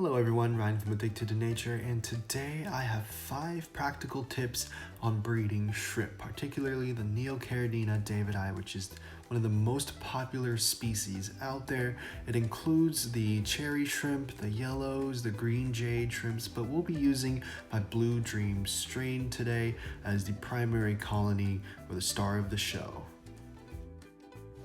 Hello everyone, Ryan from Addicted to Nature, and today I have 5 practical tips on breeding shrimp, particularly the NEOCARIDINA davidi, which is one of the most popular species out there. It includes the cherry shrimp, the yellows, the green jade shrimps, but we'll be using my Blue Dream strain today as the primary colony or the star of the show.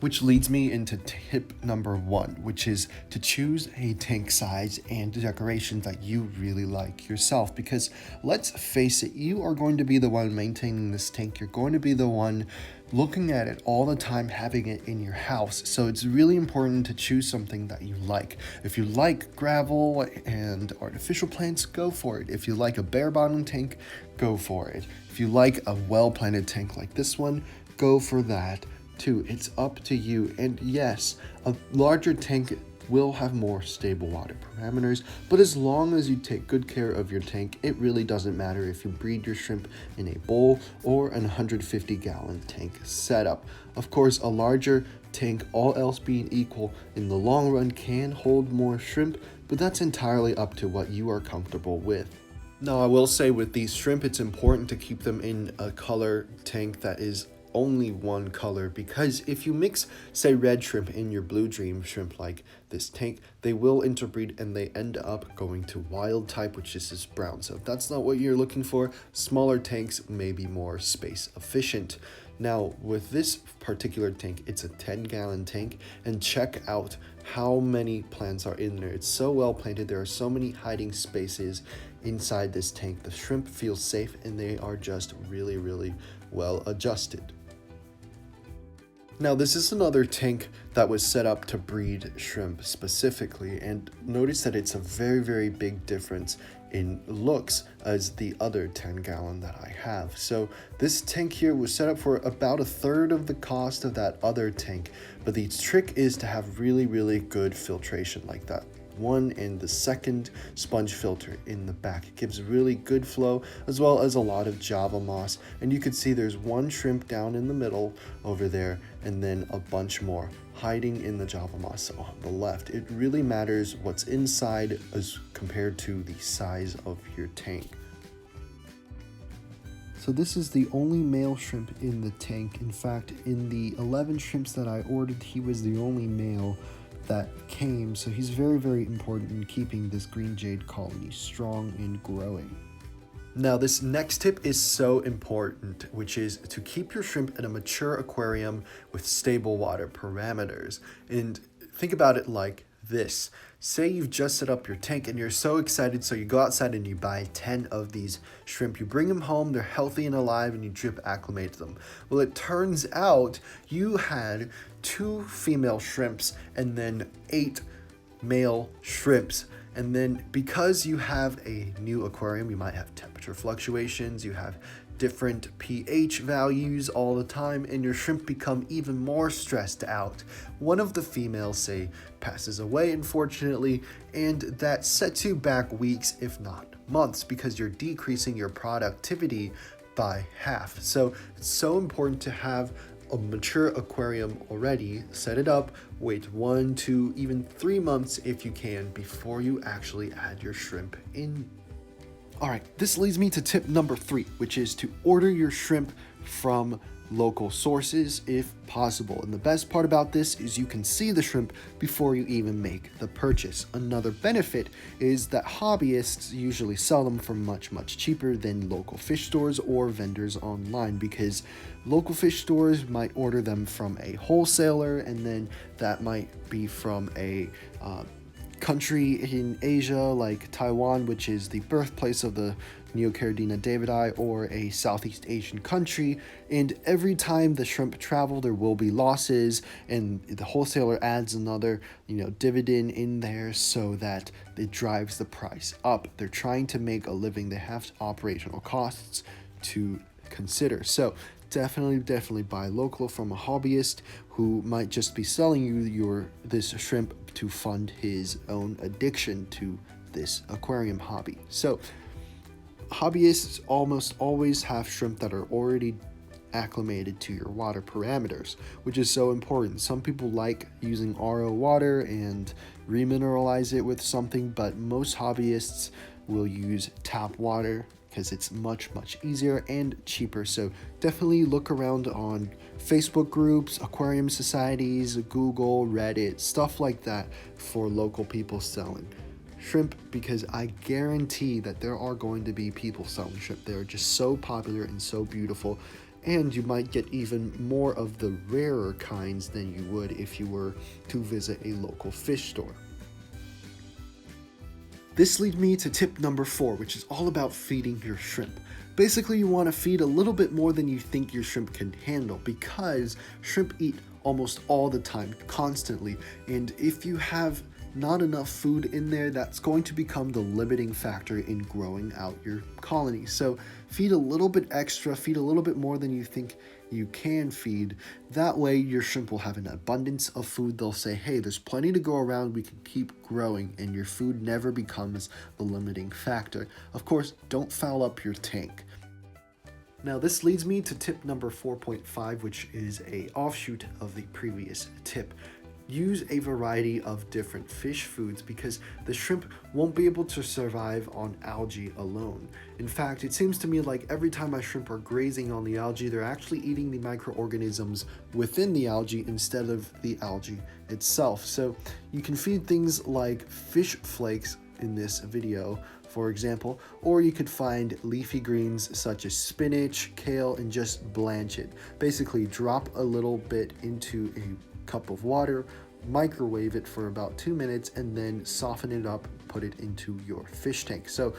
Which leads me into tip number 1, which is to choose a tank size and decoration that you really like yourself. Because let's face it, you are going to be the one maintaining this tank. You're going to be the one looking at it all the time, having it in your house. So it's really important to choose something that you like. If you like gravel and artificial plants, go for it. If you like a bare bottom tank, go for it. If you like a well-planted tank like this one, go for that too. It's up to you. And yes, a larger tank will have more stable water parameters, but as long as you take good care of your tank, it really doesn't matter if you breed your shrimp in a bowl or an 150-gallon tank setup. Of course, a larger tank, all else being equal, in the long run can hold more shrimp, but that's entirely up to what you are comfortable with. Now, I will say with these shrimp, it's important to keep them in a color tank that is only one color, because if you mix, say, red shrimp in your Blue Dream shrimp like this tank, they will interbreed and they end up going to wild type, which is this brown. So if that's not what you're looking for, smaller tanks may be more space efficient. Now with this particular tank, it's a 10-gallon tank, and check out how many plants are in there. It's so well planted. There are so many hiding spaces inside this tank. The shrimp feel safe and they are just really well adjusted. Now, this is another tank that was set up to breed shrimp specifically, and notice that it's a very big difference in looks as the other 10-gallon that I have. So this tank here was set up for about a third of the cost of that other tank, but the trick is to have really good filtration like that one and the second sponge filter in the back. It gives really good flow as well as a lot of Java moss, and you can see there's one shrimp down in the middle over there and then a bunch more hiding in the Java moss on the left. It really matters what's inside as compared to the size of your tank. So this is the only male shrimp in the tank. In fact, in the 11 shrimps that I ordered, he was the only male that came, so he's very important in keeping this green jade colony strong and growing. Now, this next tip is so important, which is to keep your shrimp in a mature aquarium with stable water parameters. And think about it like this. Say you've just set up your tank and you're so excited, so you go outside and you buy 10 of these shrimp. You bring them home, they're healthy and alive, and you drip acclimate them. Well, it turns out you had 2 female shrimps and then 8 male shrimps. And then because you have a new aquarium, you might have temperature fluctuations, you have different pH values all the time, and your shrimp become even more stressed out. One of the females, say, passes away, unfortunately, and that sets you back weeks, if not months, because you're decreasing your productivity by half. So it's so important to have a mature aquarium already, set it up, wait 1 to even 3 months if you can before you actually add your shrimp in. Alright, this leads me to tip number 3, which is to order your shrimp from local sources if possible. And the best part about this is you can see the shrimp before you even make the purchase. Another benefit is that hobbyists usually sell them for much cheaper than local fish stores or vendors online, because local fish stores might order them from a wholesaler, and then that might be from a country in Asia like Taiwan, which is the birthplace of the NEOCARIDINA davidi, or a Southeast Asian country, and every time the shrimp travel there will be losses, and the wholesaler adds another dividend in there so that it drives the price up. They're trying to make a living. They have operational costs to consider. So definitely buy local from a hobbyist who might just be selling you this shrimp to fund his own addiction to this aquarium hobby. So hobbyists almost always have shrimp that are already acclimated to your water parameters, which is so important. Some people like using RO water and remineralize it with something, but most hobbyists will use tap water because it's much easier and cheaper. So definitely look around on Facebook groups, aquarium societies, Google, Reddit, stuff like that for local people selling shrimp, because I guarantee that there are going to be people selling shrimp. They're just so popular and so beautiful, and you might get even more of the rarer kinds than you would if you were to visit a local fish store. This leads me to tip number 4, which is all about feeding your shrimp. Basically, you want to feed a little bit more than you think your shrimp can handle, because shrimp eat almost all the time, constantly, and if you have not enough food in there, that's going to become the limiting factor in growing out your colony. So feed a little bit extra, feed a little bit more than you think you can feed. That way your shrimp will have an abundance of food. They'll say, hey, there's plenty to go around, we can keep growing, and your food never becomes the limiting factor. Of course, don't foul up your tank. Now this leads me to tip number 4.5, which is an offshoot of the previous tip. Use a variety of different fish foods, because the shrimp won't be able to survive on algae alone. In fact, it seems to me like every time my shrimp are grazing on the algae, they're actually eating the microorganisms within the algae instead of the algae itself. So you can feed things like fish flakes in this video, for example, or you could find leafy greens such as spinach, kale, and just blanch it. Basically, drop a little bit into a cup of water, microwave it for about 2 minutes, and then soften it up, put it into your fish tank. So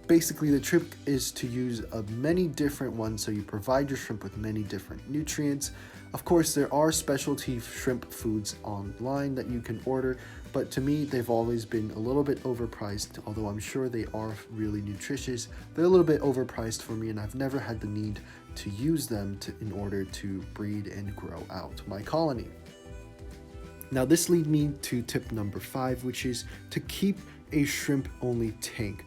basically the trick is to use many different ones, so you provide your shrimp with many different nutrients. Of course, there are specialty shrimp foods online that you can order, but to me they've always been a little bit overpriced. Although I'm sure they are really nutritious, they're a little bit overpriced for me, and I've never had the need to use them in order to breed and grow out my colony. Now this leads me to tip number 5, which is to keep a shrimp-only tank.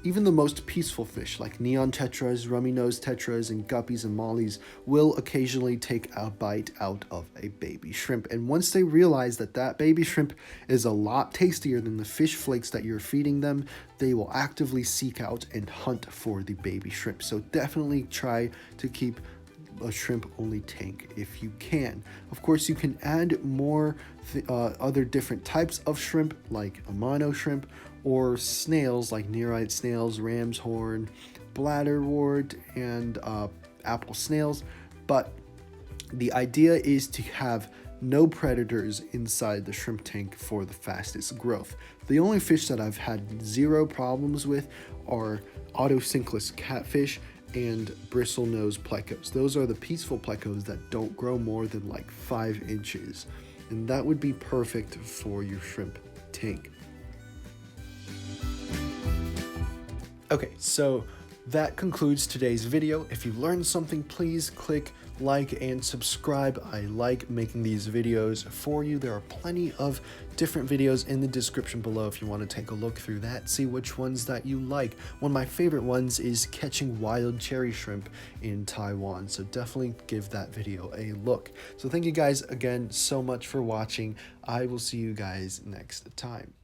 Even the most peaceful fish like neon tetras, rummy-nosed tetras, and guppies and mollies will occasionally take a bite out of a baby shrimp. And once they realize that that baby shrimp is a lot tastier than the fish flakes that you're feeding them, they will actively seek out and hunt for the baby shrimp. So definitely try to keep a shrimp only tank if you can. Of course, you can add more other different types of shrimp like amano shrimp, or snails like neorite snails, ram's horn, bladderwort, and apple snails. But the idea is to have no predators inside the shrimp tank for the fastest growth. The only fish that I've had zero problems with are autosynclus catfish and bristlenose plecos. Those are the peaceful plecos that don't grow more than like 5 inches, and that would be perfect for your shrimp tank. Okay, so that concludes today's video. If you learned something, please click like and subscribe. I like making these videos for you. There are plenty of different videos in the description below if you want to take a look through that, see which ones that you like. One of my favorite ones is catching wild cherry shrimp in Taiwan, so definitely give that video a look. So thank you guys again so much for watching. I will see you guys next time.